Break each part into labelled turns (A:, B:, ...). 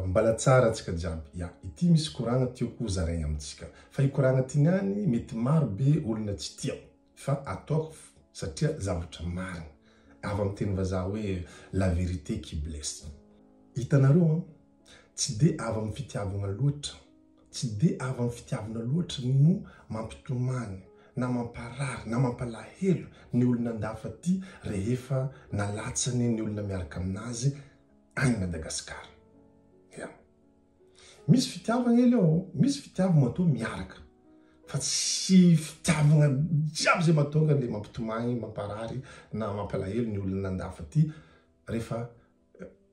A: mbala tsara antsika jiaby ya ity misy koragna tiako zaraigna amintsika fa i koragna ty niany mety maro be olona tsy tia fa ataoko satria zavatra marina avy amin'ny teny vazaha hoe la vérité qui blesse. Hitanareo tsy de avy amin'ny fitiavana loatra tsy de avy amin'ny fitiavana loatra no mampitomany na mamparary na mampalahelo ny olona andafa ty rehefa nalatsany ny olona miaraka aminazy any Madagasikara. Misy fitiavana elo, misy fitiavana mato miaraka fa tsy fitiavana jiaby zay matonga le mampitomany mamparary na mampalahelo ny olona andafa ty rehefa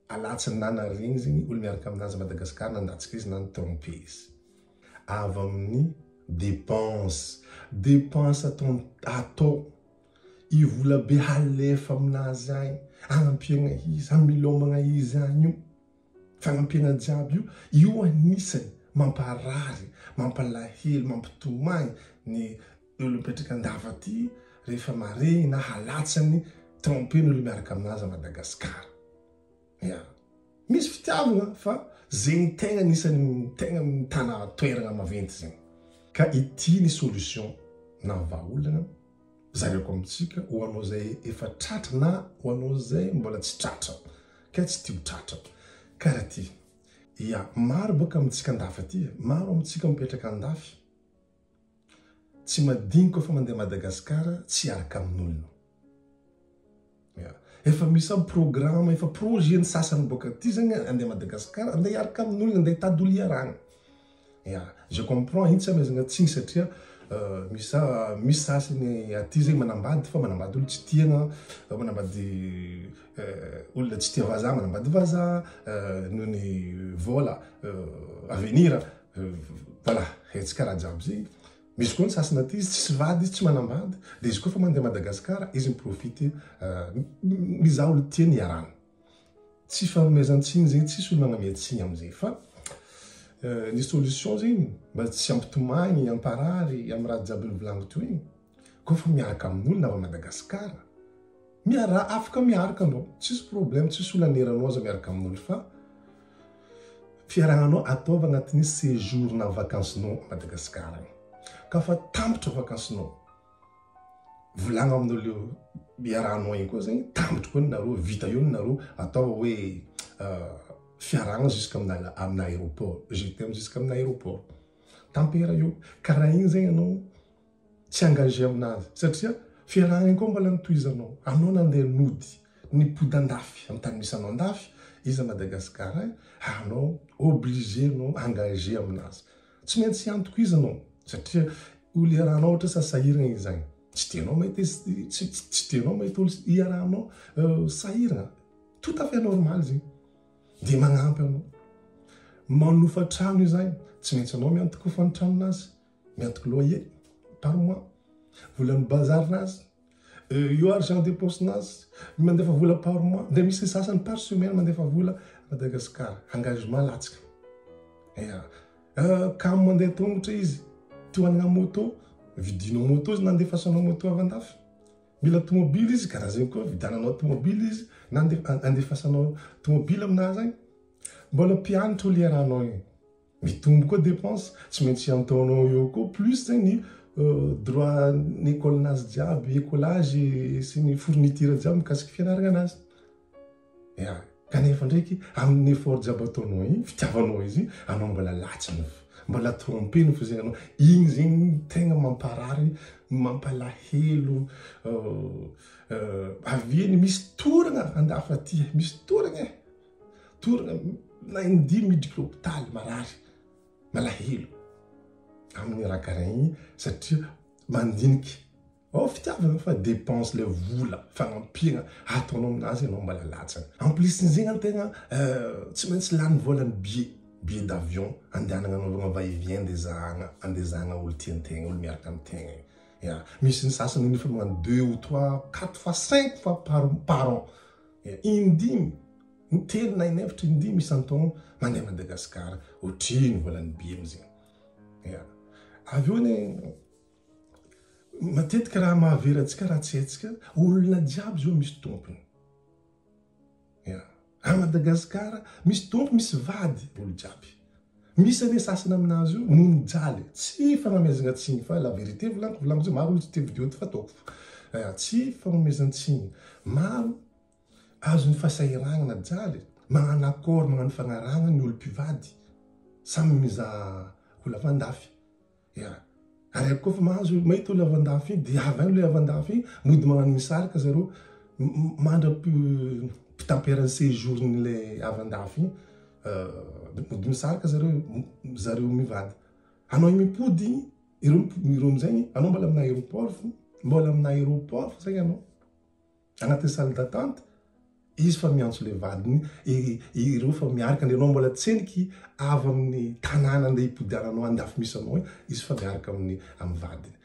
A: alatsany na naregny zegny olo miaraka aminazy Madagasikara nandatsika izy na nitrompe izy. Avy amin'ny dépense atao i vola be halefa aminazy agny anampiagna izy amilomagna izy agny io fanampiagna jiaby io anisany mamparary mampalahelo mampitomany ny olo mipetraka andafa ty rehefa maregny na halatsany trompe ny olo miaraka aminazy Madagasikara. Misy fitiavana fa zegny tegna anisany tegna mitana toerana maventy zegny. Ka ity ny solution na vahaolana zareko amintsika ho anao zay efa tratra na ho anao zay mbola tsy tratra ka tsy tia tratra karaha ty. Maro boka amintsika andafa ty, maro amintsika mipetraka andafy tsy madinika fa mandeha Madagasikara tsy araka amin'olona. Efa misy programme efa projet ny sasany boka ty zegny andeha Madagasikara andeha araka amin'olona andeha tady olo iaragna. Je comprends iny tsy amezagna tsigny satria misy sasany aty zegny manambady fa manambady olo tsy tiana manambady olona tsy tia vazaha manambady vazaha noho ny vola avenir voilà hetsika raha jiaby zegny. Misy koa ny sasany aty izy tsisy vady izy tsy manambady dia izy koa fa mandeha Madagasikara izy miprofity mizaha olo tiany iaragna. Tsy fanomezan-tsiny zegny tsisy olo magnamia-tsiny amin'izay fa ny solution zegny mba tsy ampitomany amparary amin'ny raha jiaby novolagniky teo igny koa fa miaraka amin'olona avy Madagasikara afaka miaraka anao tsisy problème tsisy olo aneranao aza miaraka amin'olo fa fiaragnanao ataova agnatin'ny séjour na vacancenao Madagasikara ka fa tampotra vacancenao volagna amin'olo iarahanao igny koa zegny tampotra koa nareo vita eo nareo ataova hoe fiaragna jusqu'à amina aéroport je t'aime jusqu'à amina aéroport tampera io karaha igny zegny anao tsy engagé aminazy satria fiaragna igny koa mbola nitohizanao anao nandeha nody nipody andafy amin'ny tany misy anao andafy izy a Madagasikara anao obligé anao engagé aminazy tsy maintsy antoko izy anao satria olo iarahanao ohatra sasahiragna izy zagny tsy tianao mahita tsy tianao mahita olo iarahanao sahiragna tout à fait normal zegny dia magnampy anao manofa trano io zagny tsy maintsy anao miantoko fanitranonazy miantoko loyer par mois volan'ny bazarinazy io argent de poste-nazy mandefa vola par mois dia misy sasany par semaine mandefa vola Madagasikara engagement latsaka kamo mandeha tongotra izy toanana moto vidinao moto izy nandefasanao moto avy andafy mila tomobily izy karaha zegny koa vidananao tomobily izy na andefasanao tomobily aminazy agny mbola mpianatra olo iarahanao igny mitombo koa dépense tsy maintsy antaonao eo koa plus zegny droit ny école-nazy jiaby écolage sy ny fourniture jiaby mikasiky fianaragna anazy kanefa ndraiky amin'ny effort jiaby ataonao igny fitiavanao izy anao mbola latsany mbola trompeny fo zegny anao igny zegny tegna mamparary mampalahelo aviany misy toragna andafa ty misy toragna na indimy miditra hôpitaly marary malahelo amin'ny raha karaha igny satria mandiniky fitiavana fa dépense le vola fanampiagna ataonao aminazy anao mbola latsany en plus zegny antegna tsy maintsy lany volany billet d'avion andehanagna anaovagna va-et-vient andezahagna olo tiantegna olo miaraka amintegna misy ny sasany nefa magnano 2 ou 3 4 fois 5 fois par an indimy telo na inefatra indimy isan-taogno mandeha Madagasikara ohatriny volany billet amizegny avy eo ny matetika raha mahavery antsika raha tsy haintsika olona jiaby zao misy tompony A Madagasikara misy tompo misy vady olo jiaby. Misy ane sasana aminazy io nono jaly tsy fanomezana-tsiny fa la vérité volaniko zay maro olo tsy te vidéo ty fataoko tsy fanomezana-tsiny maro azony fasahirana na jaly magnano accord magnano fagnarana ny olo mpivady samy miza olo avandafy ary koa fa mahazo mahita olo avandafy igny dia avy any le avandafy igny mody magnano misaraka zareo mandra-pitamperany séjour n'le avandafy igny mody misaraka zareo mivady anao mipody ireo amizay anao mbola amina aéroport zay anao agnaty salle d'attente izy fa miantso le vadiny ireo fa miaraka anao mbola tseniky avy amin'ny tanàna andeha hipodiananao andafy misy anao izy fa miaraka amin'ny vadiny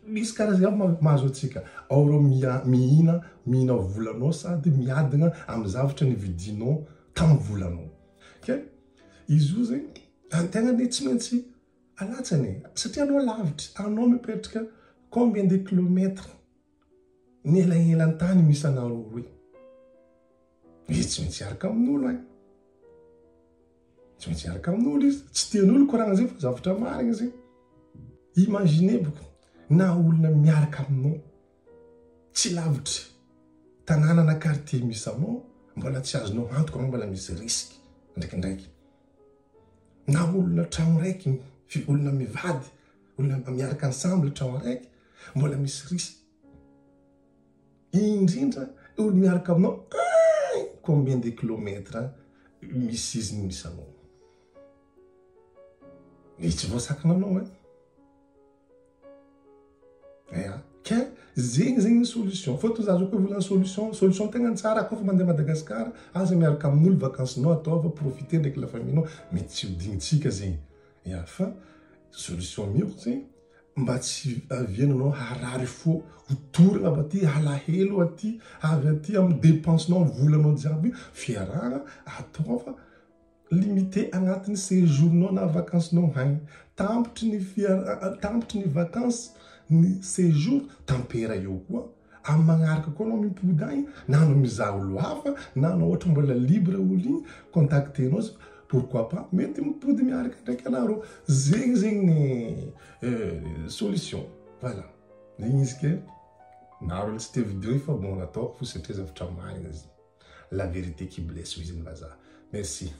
A: misy karaha zay mahazo atsika ao reo mihina volanao sady miadana amin'ny zavatra ny vidinao tamin'ny volanao izy io zay tegna ne tsy maintsy alatsany satria anao lavitra anao mipetraka combien de kilomètres ny elaelan-tany misy anao roe izy tsy maintsy araka amin'olo tsy maintsy araka amin'olo izy tsy tian'olo koragna zay fa zavatra marigna zay imagine boka na olona miaraka aminao tsy lavitra tanàna na quartier misy anao mbola tsy azonao antoka anao mbola misy risky ndraikindraiky na olona tragno raiky olona mivady olona miaraka ensemble tragno raiky mbola misy risky indrindra olo miaraka aminao combien de kilomètres misy izy misy anao tsy voasakana anao ke zegny solution fôtony za zao koa volana solution tegna tsara koa fa mandeha Madagasikara aza miaraka amin'olo vakansinao ataova profiter ndraiky la famille-nao mety tsy hodignintsika zegny fa solution mio zegny mba tsy aviananao harary fo hotorana avy aty halahelo aty avy aty amin'ny dépensenao volanao jiaby fiarahana ataova limité agnatin'ny séjournao na vakansinao hagny tampotry ny vakanse ny séjour tampera eo koa amin'ny magnaraka koa anao mipody agny na anao mizaha olo hafa na anao ohatra mbola libre olo igny contactenao pourquoi pas mety mipody miaraka ndraiky anareo zegny solution voilà zegny izy ke maro tsy te vidéo fa bon nataoko fo satria zavatra marigna izy la vérité qui blesse izy ny vazaha merci